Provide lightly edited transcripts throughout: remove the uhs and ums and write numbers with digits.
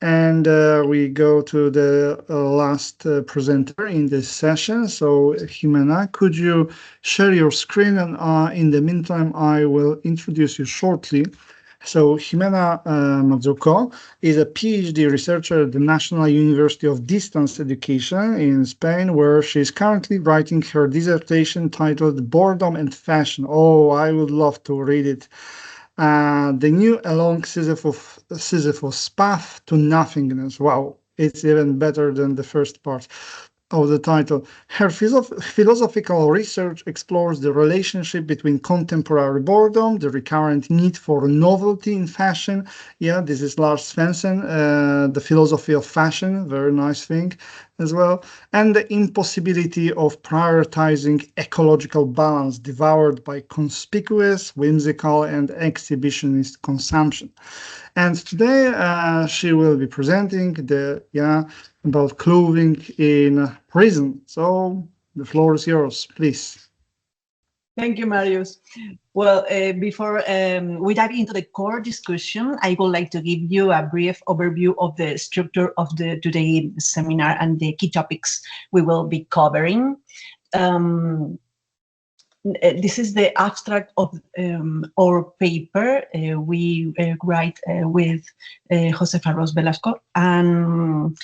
And we go to the last presenter in this session. So, Jimena, could you share your screen? And in the meantime, I will introduce you shortly. So, Jimena Mazzucco is a PhD researcher at the National University of Distance Education in Spain, where she is currently writing her dissertation titled Boredom and Fashion. Oh, I would love to read it. The new along Sisyphus path to nothingness. Wow, it's even better than the first part of the title. Her philosophical research explores the relationship between contemporary boredom, the recurrent need for novelty in fashion. Yeah, this is Lars Svensson, the philosophy of fashion, very nice thing as well, and the impossibility of prioritizing ecological balance devoured by conspicuous, whimsical, and exhibitionist consumption. And today she will be presenting about clothing in prison. So the floor is yours, please. Thank you, Marius. Well, before we dive into the core discussion, I would like to give you a brief overview of the structure of today's seminar and the key topics we will be covering. This is the abstract of our paper we write with Josefa Ros Velasco, and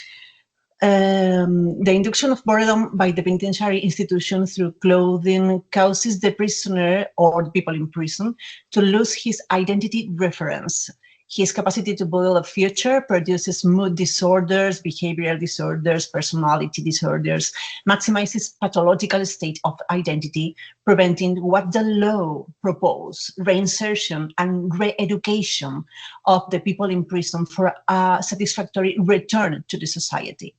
the induction of boredom by the penitentiary institution through clothing causes the prisoner or the people in prison to lose his identity reference. His capacity to model a future produces mood disorders, behavioral disorders, personality disorders, maximizes pathological state of identity, preventing what the law proposes, reinsertion and re-education of the people in prison for a satisfactory return to the society.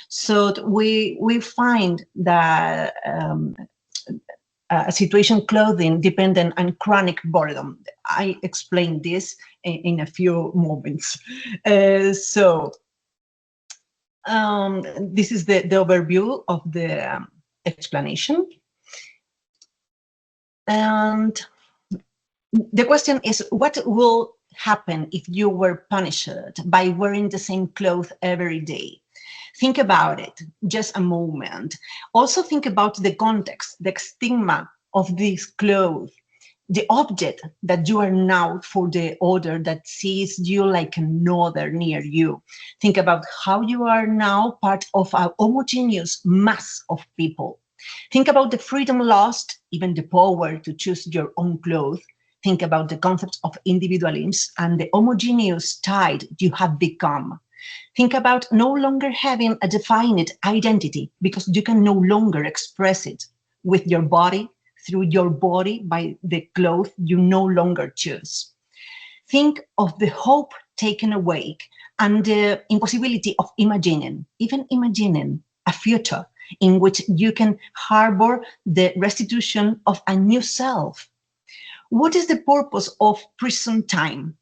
So we find that a situation clothing dependent on chronic boredom. I explained this in a few moments. This is the overview of the explanation. And the question is, what will happen if you were punished by wearing the same clothes every day? Think about it, just a moment. Also think about the context, the stigma of these clothes, the object that you are now for the other that sees you like another near you. Think about how you are now part of a homogeneous mass of people. Think about the freedom lost, even the power to choose your own clothes. Think about the concept of individualism and the homogeneous tide you have become. Think about no longer having a defined identity because you can no longer express it with your body, through your body, by the clothes you no longer choose. Think of the hope taken away and the impossibility of imagining, even imagining a future in which you can harbor the restitution of a new self. What is the purpose of prison time?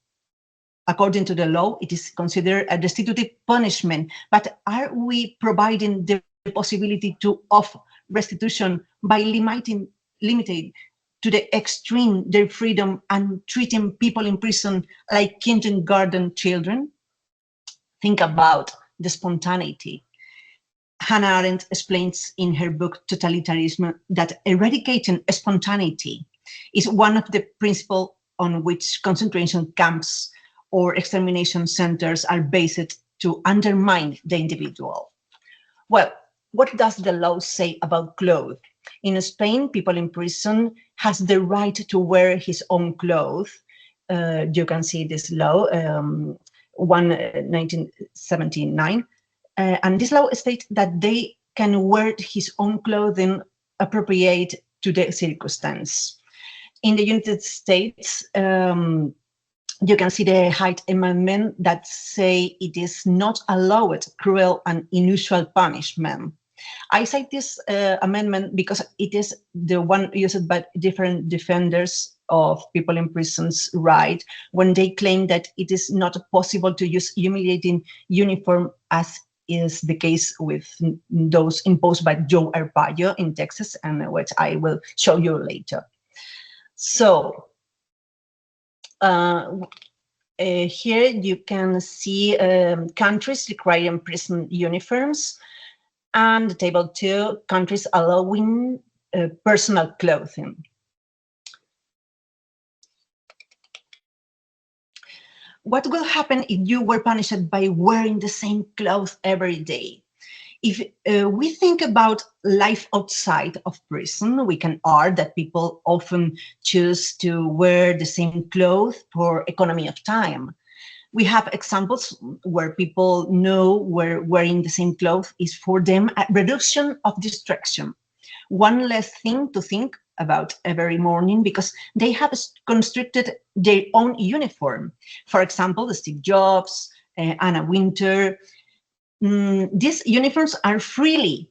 According to the law, it is considered a destitutive punishment, but are we providing the possibility of restitution by limiting to the extreme their freedom and treating people in prison like kindergarten children? Think about the spontaneity. Hannah Arendt explains in her book Totalitarianism that eradicating spontaneity is one of the principles on which concentration camps or extermination centers are based to undermine the individual. Well, what does the law say about clothes? In Spain, people in prison has the right to wear his own clothes. You can see this law, 1979. And this law states that they can wear his own clothing appropriate to the circumstance. In the United States, you can see the Hyde Amendment that say it is not allowed cruel and unusual punishment. I cite this amendment because it is the one used by different defenders of people in prison's right when they claim that it is not possible to use humiliating uniform as is the case with those imposed by Joe Arpaio in Texas, and which I will show you later. So, Here you can see countries requiring prison uniforms, and table 2, countries allowing personal clothing. What will happen if you were punished by wearing the same clothes every day? If we think about life outside of prison, we can argue that people often choose to wear the same clothes for economy of time. We have examples where people know where wearing the same clothes is for them a reduction of distraction. One less thing to think about every morning because they have constructed their own uniform. For example, Steve Jobs, Anna Wintour. These uniforms are freely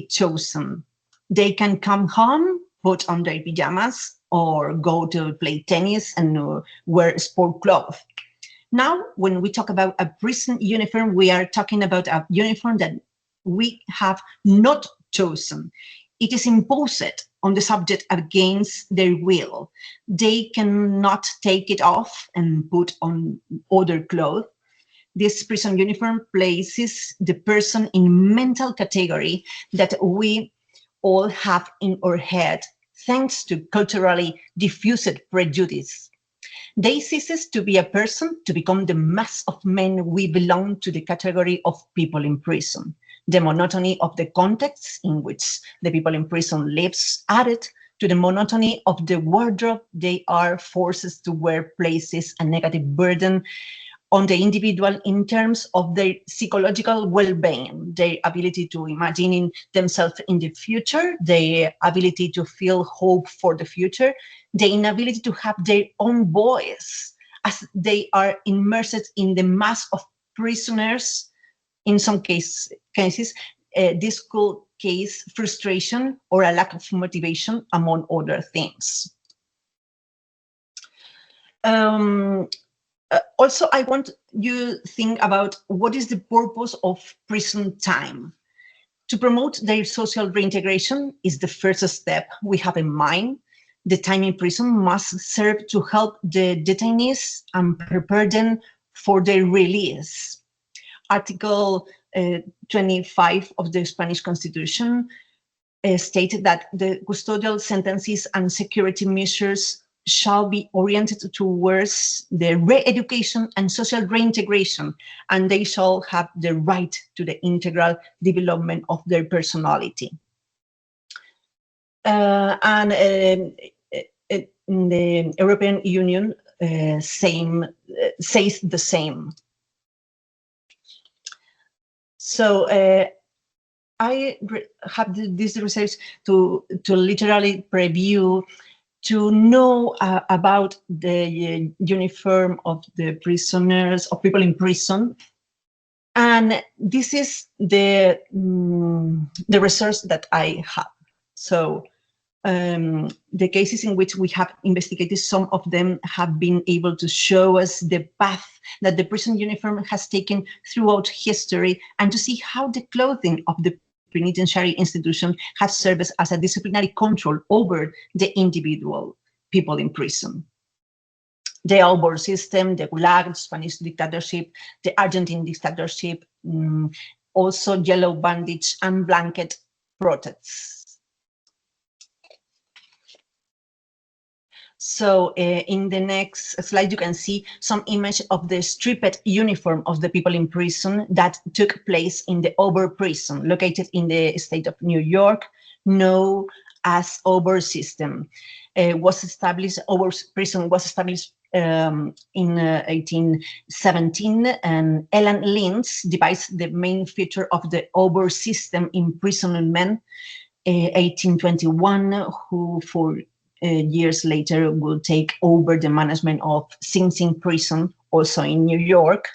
chosen. They can come home, put on their pajamas, or go to play tennis and wear sport clothes. Now, when we talk about a prison uniform, we are talking about a uniform that we have not chosen. It is imposed on the subject against their will. They cannot take it off and put on other clothes. This prison uniform places the person in mental category that we all have in our head, thanks to culturally diffused prejudice. They ceases to be a person to become the mass of men we belong to the category of people in prison. The monotony of the context in which the people in prison lives, added to the monotony of the wardrobe they are forced to wear, places a negative burden on the individual in terms of their psychological well-being, their ability to imagine themselves in the future, their ability to feel hope for the future, the inability to have their own voice, as they are immersed in the mass of prisoners. In some cases, this could cause frustration or a lack of motivation, among other things. Also, I want you to think about what is the purpose of prison time. To promote their social reintegration is the first step we have in mind. The time in prison must serve to help the detainees and prepare them for their release. Article 25 of the Spanish Constitution stated that the custodial sentences and security measures shall be oriented towards the re-education and social reintegration, and they shall have the right to the integral development of their personality. The European Union says the same. So I have this research to literally preview, to know about the uniform of the prisoners, of people in prison. And this is the research that I have. So the cases in which we have investigated, some of them have been able to show us the path that the prison uniform has taken throughout history, and to see how the clothing of the penitentiary institution has served as a disciplinary control over the individual people in prison. The Albor system, the Gulag, the Spanish dictatorship, the Argentine dictatorship, also yellow bandage and blanket protests. So in the next slide, you can see some image of the stripped uniform of the people in prison that took place in the Albor prison, located in the state of New York, known as Albor system. Albor prison was established in 1817, and Ellen Lynch devised the main feature of the Albor system imprisonment, 1821, who for years later will take over the management of Sing Sing prison, also in New York.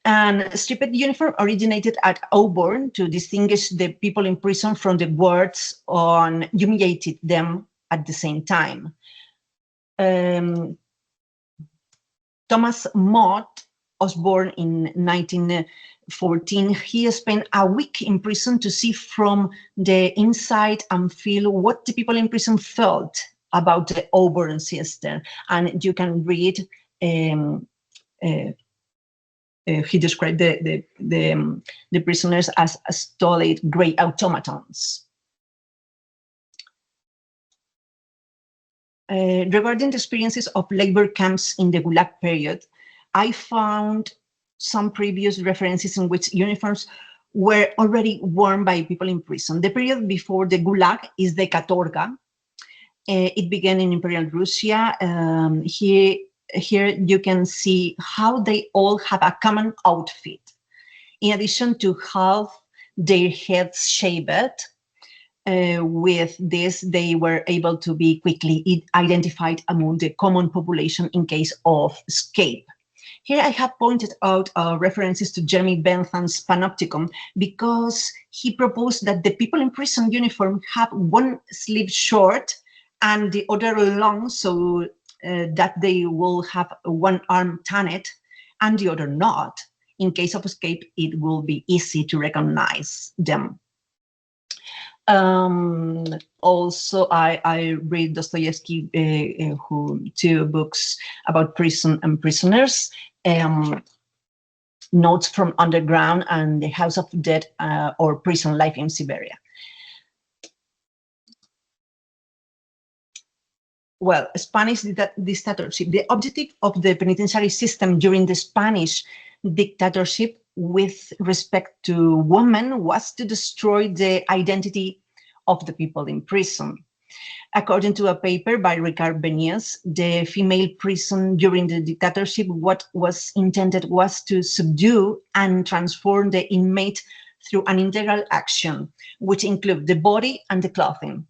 And stripped uniform originated at Auburn to distinguish the people in prison from the guards and humiliated them at the same time. Thomas Mott was born in 1914. He spent a week in prison to see from the inside and feel what the people in prison felt about the Auburn system, and you can read. He described the prisoners as stolid gray automatons. Regarding the experiences of labor camps in the Gulag period, I found some previous references in which uniforms were already worn by people in prison. The period before the Gulag is the Katorga. It began in Imperial Russia. Here you can see how they all have a common outfit. In addition to have their heads shaved, with this, they were able to be quickly identified among the common population in case of escape. Here I have pointed out references to Jeremy Bentham's Panopticon because he proposed that the people in prison uniform have one sleeve short and the other long, so that they will have one arm tanned and the other not. In case of escape, it will be easy to recognize them. Also, I read Dostoevsky, two books about prison and prisoners, Notes from Underground and The House of Dead, or Prison Life in Siberia. Well, Spanish dictatorship. The objective of the penitentiary system during the Spanish dictatorship with respect to women was to destroy the identity of the people in prison. According to a paper by Ricard Benias, the female prison during the dictatorship, what was intended was to subdue and transform the inmate through an integral action, which included the body and the clothing.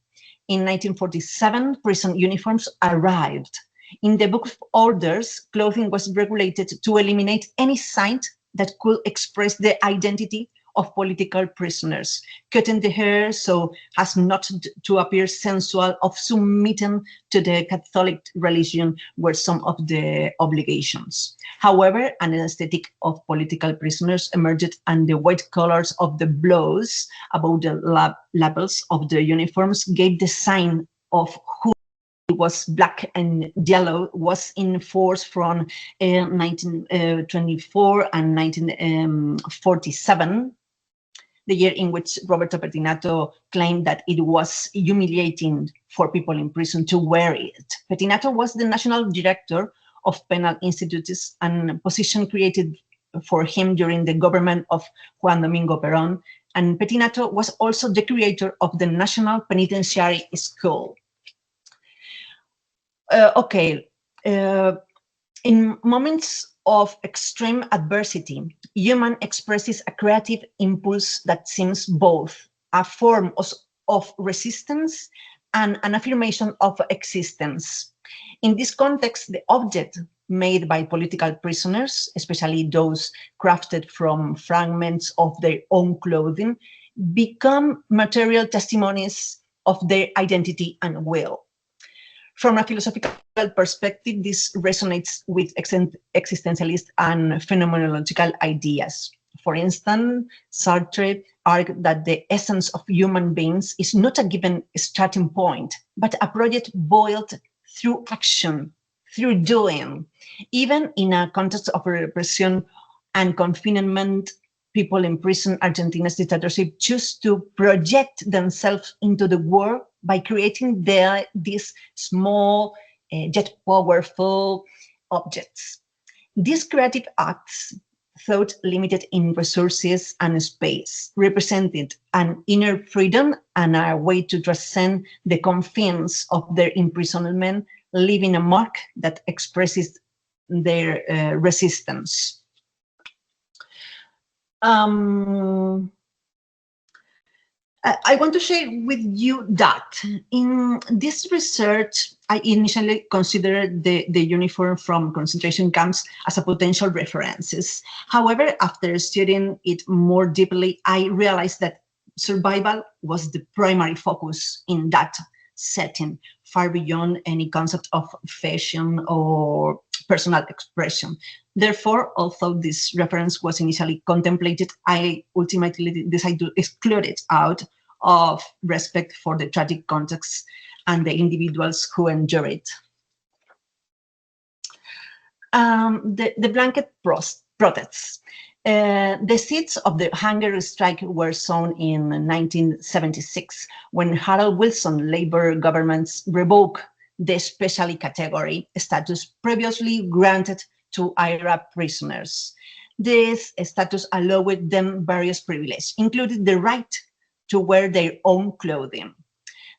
In 1947, prison uniforms arrived. In the Book of Orders, clothing was regulated to eliminate any sign that could express the identity of political prisoners, cutting the hair so as not to appear sensual, of submitting to the Catholic religion were some of the obligations. However, an aesthetic of political prisoners emerged, and the white colors of the blouse above the lapels of the uniforms gave the sign of who was black and yellow was in force from 1924 and 1947, the year in which Roberto Pettinato claimed that it was humiliating for people in prison to wear it. Pettinato was the national director of penal institutes, and a position created for him during the government of Juan Domingo Perón, and Pettinato was also the creator of the National Penitentiary School. In moments of extreme adversity, human expresses a creative impulse that seems both a form of resistance and an affirmation of existence. In this context, the object made by political prisoners, especially those crafted from fragments of their own clothing, become material testimonies of their identity and will. From a philosophical perspective, this resonates with existentialist and phenomenological ideas. For instance, Sartre argued that the essence of human beings is not a given starting point, but a project boiled through action, through doing. Even in a context of repression and confinement, people in prison, Argentina's dictatorship choose to project themselves into the world by creating these small yet powerful objects. These creative acts, thought limited in resources and space, represented an inner freedom and a way to transcend the confines of their imprisonment, leaving a mark that expresses their resistance. I want to share with you that in this research, I initially considered the uniform from concentration camps as a potential references. However, after studying it more deeply, I realized that survival was the primary focus in that setting, far beyond any concept of fashion or personal expression. Therefore, although this reference was initially contemplated, I ultimately decided to exclude it out of respect for the tragic context and the individuals who endure it. The blanket protests. The seeds of the hunger strike were sown in 1976 when Harold Wilson Labour governments revoked the specialty category status previously granted to IRA prisoners. This status allowed them various privileges, including the right to wear their own clothing.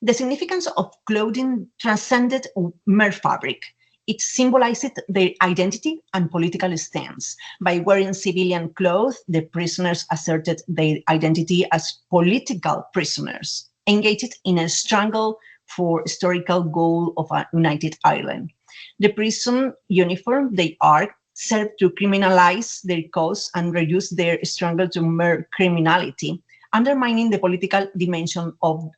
The significance of clothing transcended mere fabric. It symbolized their identity and political stance. By wearing civilian clothes, the prisoners asserted their identity as political prisoners, engaged in a struggle for historical goal of a united Ireland. The prison uniform they are served to criminalize their cause and reduce their struggle to mere criminality, undermining the political dimension of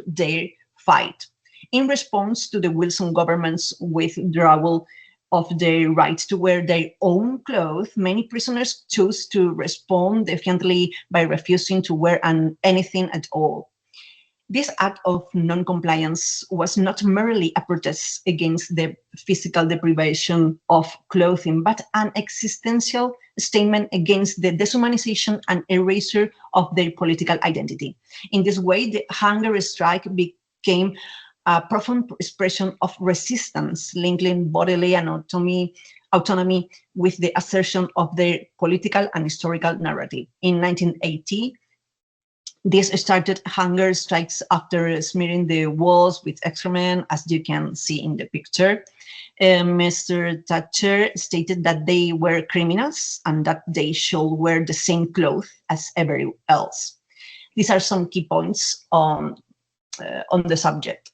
their fight. In response to the Wilson government's withdrawal of their right to wear their own clothes, many prisoners chose to respond defiantly by refusing to wear anything at all. This act of non-compliance was not merely a protest against the physical deprivation of clothing, but an existential statement against the dehumanization and erasure of their political identity. In this way, the hunger strike became a profound expression of resistance, linking bodily autonomy with the assertion of their political and historical narrative. In 1980, this started hunger strikes after smearing the walls with excrement, as you can see in the picture. Mr. Thatcher stated that they were criminals and that they should wear the same clothes as everyone else. These are some key points on the subject.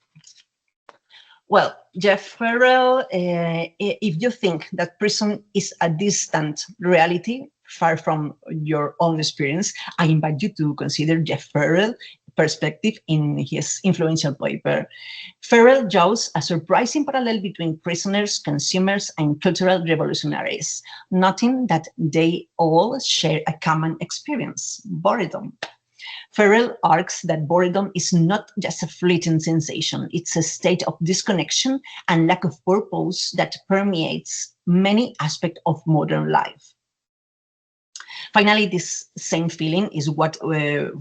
Well, Jeff Farrell, if you think that prison is a distant reality, far from your own experience, I invite you to consider Jeff Farrell's perspective in his influential paper. Farrell draws a surprising parallel between prisoners, consumers, and cultural revolutionaries, noting that they all share a common experience, boredom. Farrell argues that boredom is not just a fleeting sensation, it's a state of disconnection and lack of purpose that permeates many aspects of modern life. Finally, this same feeling is what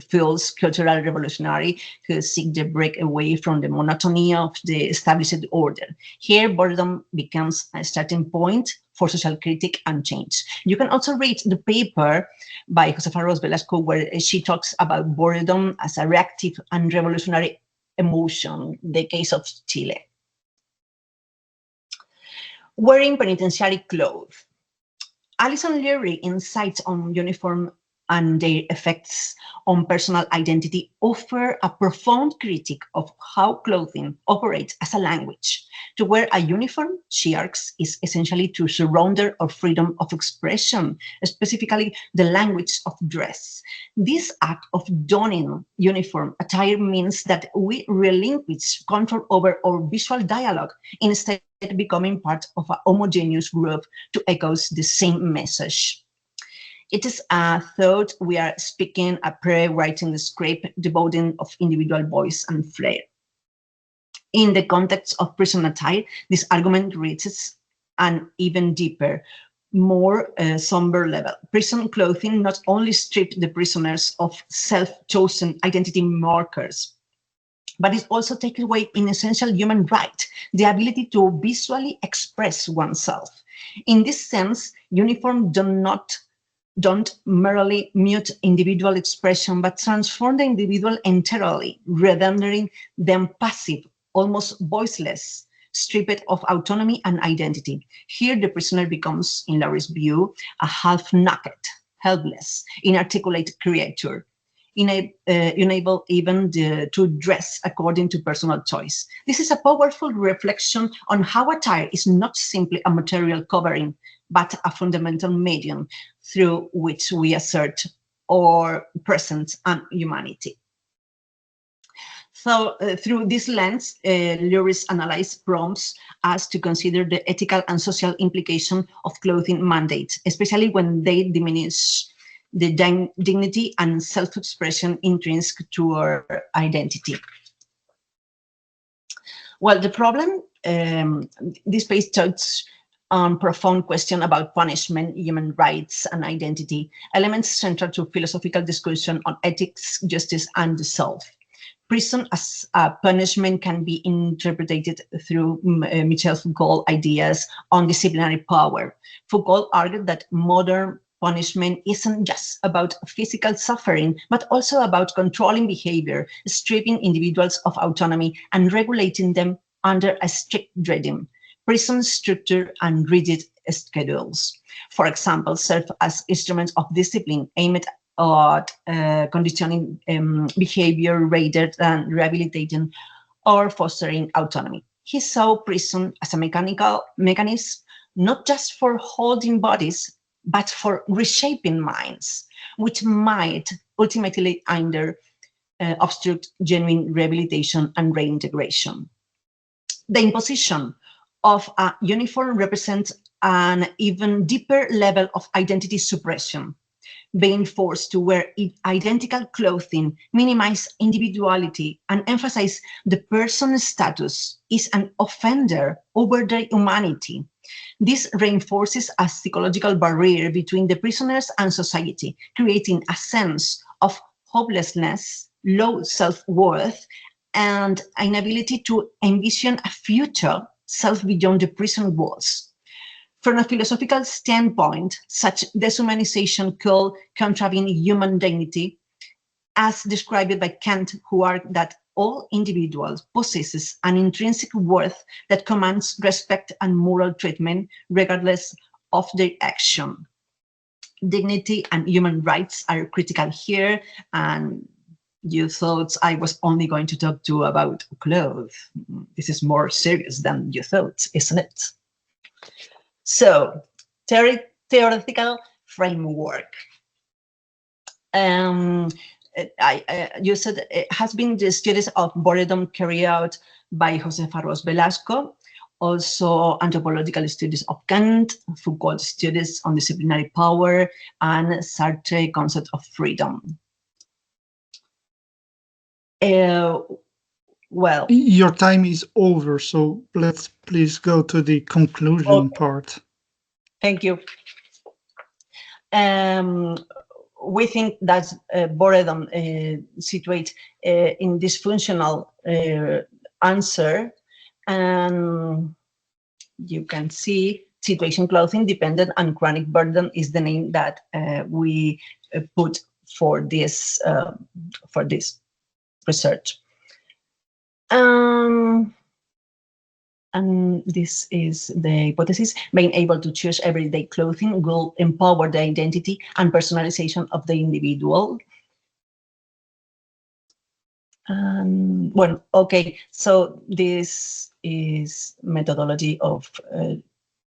fuels cultural revolutionaries who seek to break away from the monotony of the established order. Here, boredom becomes a starting point for social critique and change. You can also read the paper by Josefa Ros Velasco, where she talks about boredom as a reactive and revolutionary emotion, the case of Chile. Wearing penitentiary clothes. Alison Leary's insights on uniform and their effects on personal identity offer a profound critique of how clothing operates as a language. To wear a uniform, she argues, is essentially to surrender our freedom of expression, specifically the language of dress. This act of donning uniform attire means that we relinquish control over our visual dialogue, instead becoming part of a homogeneous group to echo the same message. It is a thought we are speaking, a prayer writing the script, devoting of individual voice and flair. In the context of prison attire, this argument reaches an even deeper, more somber level. Prison clothing not only strip the prisoners of self-chosen identity markers, but it also takes away an essential human right, the ability to visually express oneself. In this sense, uniforms don't merely mute individual expression, but transform the individual entirely, rendering them passive, almost voiceless, stripped of autonomy and identity. Here, the prisoner becomes, in Leary's view, a half-naked, helpless, inarticulate creature, unable even to dress according to personal choice. This is a powerful reflection on how attire is not simply a material covering, but a fundamental medium through which we assert our presence and humanity. So through this lens, Leary's analysis prompts us to consider the ethical and social implication of clothing mandates, especially when they diminish the dignity and self-expression intrinsic to our identity. Well, the problem, this page touches on profound question about punishment, human rights, and identity, elements central to philosophical discussion on ethics, justice, and the self. Prison as a punishment can be interpreted through Michel Foucault ideas on disciplinary power. Foucault argued that modern punishment isn't just about physical suffering, but also about controlling behavior, stripping individuals of autonomy, and regulating them under a strict regime. Prison structure and rigid schedules, for example, serve as instruments of discipline aimed at conditioning behavior rather than rehabilitating or fostering autonomy. He saw prison as a mechanical mechanism, not just for holding bodies, but for reshaping minds, which might ultimately either obstruct genuine rehabilitation and reintegration. The imposition of a uniform represents an even deeper level of identity suppression. Being forced to wear identical clothing, minimize individuality, and emphasize the person's status is an offender over their humanity. This reinforces a psychological barrier between the prisoners and society, creating a sense of hopelessness, low self-worth, and inability to envision a future self beyond the prison walls. From a philosophical standpoint, such dehumanization could contravene human dignity, as described by Kant, who argued that all individuals possesses an intrinsic worth that commands respect and moral treatment, regardless of their action. Dignity and human rights are critical here, and you thought I was only going to talk to you about clothes. This is more serious than you thought, isn't it? So, theoretical framework. You said it has been the studies of boredom carried out by Josefa Ros Velasco, also anthropological studies of Kant, Foucault studies on disciplinary power, and Sartre concept of freedom. Well, your time is over, so let's please go to the conclusion part. Thank you. We think that boredom situates in dysfunctional answer, and you can see situation clothing dependent and chronic burden is the name that we put for this research. And this is the hypothesis. Being able to choose everyday clothing will empower the identity and personalization of the individual. Well, okay, so this is methodology of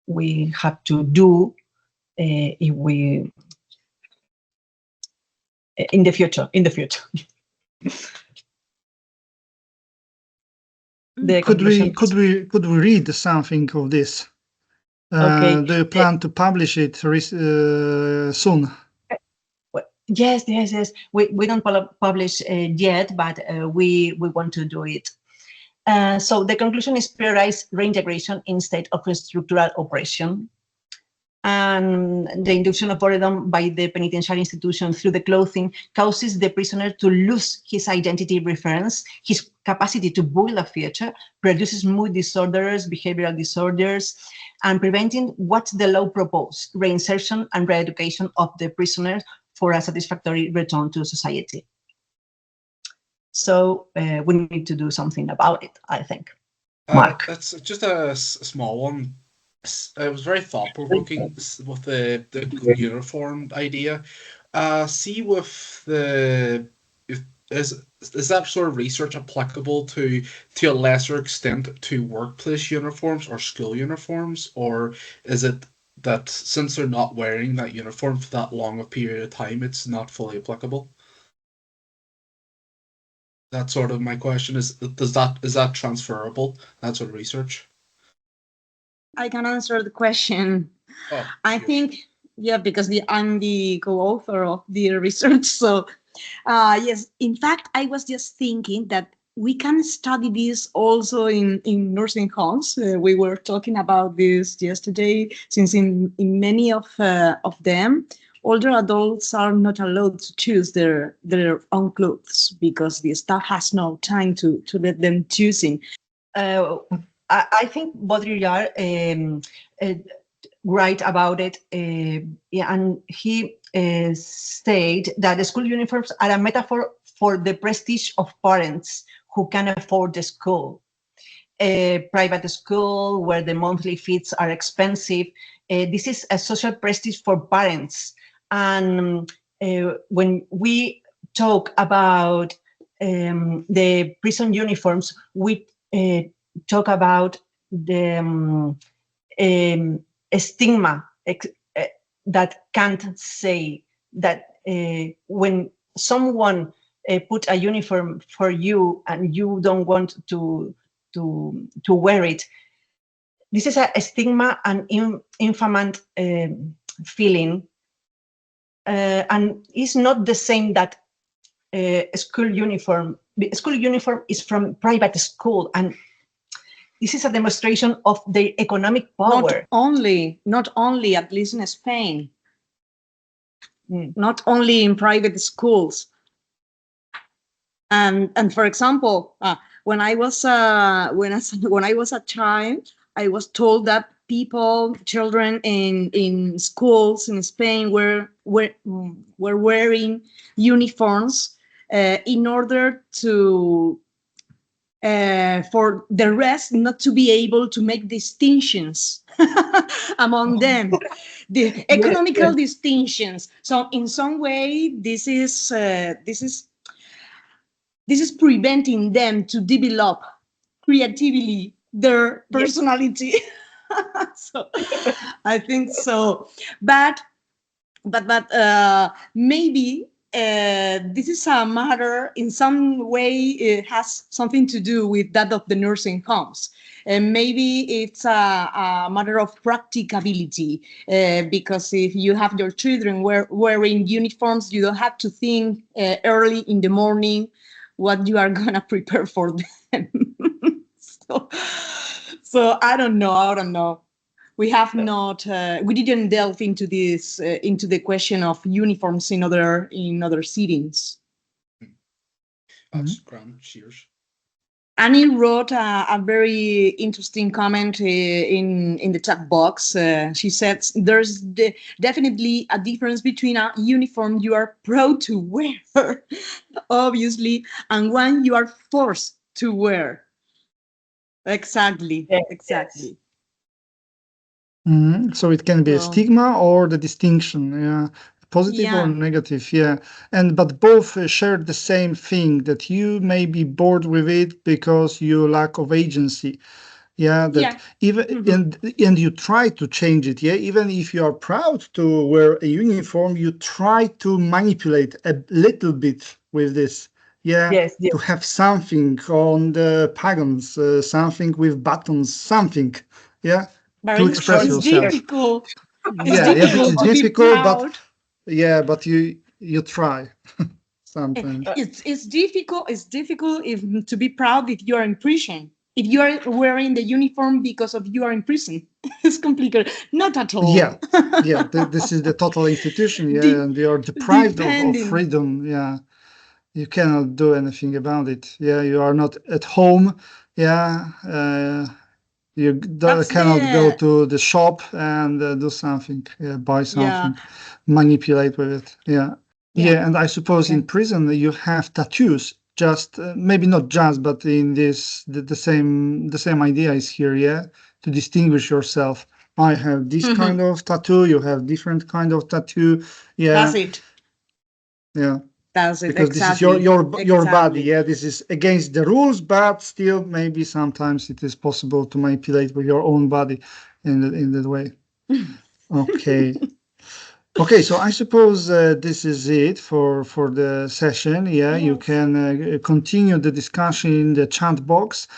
we have to do if we in the future. Could we read something of this? Okay. Do you plan to publish it soon? Yes. We don't publish yet, but we want to do it. So the conclusion is prioritize reintegration instead of structural oppression. And the induction of boredom by the penitentiary institution through the clothing causes the prisoner to lose his identity reference, his capacity to build a future, produces mood disorders, behavioral disorders, and preventing what the law proposed, reinsertion and re-education of the prisoner for a satisfactory return to society. So we need to do something about it, I think. Mark. That's just a small one. It was very thought-provoking with the uniform idea. See with is that sort of research applicable to a lesser extent to workplace uniforms or school uniforms, or is it that since they're not wearing that uniform for that long a period of time, it's not fully applicable? That's sort of my question. Is that transferable? That sort of research. I can answer the question. Oh, I think, yeah, because I'm the co-author of the research. So, yes, in fact, I was just thinking that we can study this also in nursing homes. We were talking about this yesterday, since in many of them, older adults are not allowed to choose their own clothes because the staff has no time to let them choosing. I think Baudrillard write about it, and he said that school uniforms are a metaphor for the prestige of parents who can afford the school. A private school where the monthly fees are expensive. This is a social prestige for parents. And when we talk about the prison uniforms, we talk about the stigma that can't say that when someone put a uniform for you and you don't want to wear it, this is a stigma and infamous feeling, and it's not the same that school uniform. The school uniform is from private school, and this is a demonstration of their economic power. Not only, at least in Spain, not only in private schools. And for example, when I was a child, I was told that children in schools in Spain were wearing uniforms in order to for the rest not to be able to make distinctions among them, the economical distinctions. So in some way, this is preventing them to develop creatively their personality. So I think so, but maybe this is a matter, in some way, it has something to do with that of the nursing homes. And maybe it's a matter of practicability, because if you have your children wearing uniforms, you don't have to think early in the morning what you are gonna prepare for them. So I don't know. We have not. We didn't delve into this, into the question of uniforms in other settings. That's grand. Cheers. Annie wrote a very interesting comment in the chat box. She said there's definitely a difference between a uniform you are proud to wear, obviously, and one you are forced to wear. Exactly. So it can be a stigma or the distinction, positive or negative, but both share the same thing, that you may be bored with it because you lack of agency. Even and you try to change it, even if you are proud to wear a uniform, you try to manipulate a little bit with this. To have something on the pagans, something with buttons, something, to express yourself. Difficult. It's difficult, but you try sometimes. It's difficult. It's difficult to be proud if you are in prison. If you are wearing the uniform because of you are in prison, it's complicated. Not at all. This is the total institution, and you are deprived of freedom. You cannot do anything about it. You are not at home. You cannot go to the shop and do something, buy something, manipulate with it. And I suppose in prison you have tattoos. Just maybe not just, but in this the same idea is here. To distinguish yourself. I have this kind of tattoo. You have different kind of tattoo. That's it. That's it. Because exactly. This is your body. This is against the rules, but still maybe sometimes it is possible to manipulate with your own body in that way. Okay, so I suppose this is it for the session. You can continue the discussion in the chat box.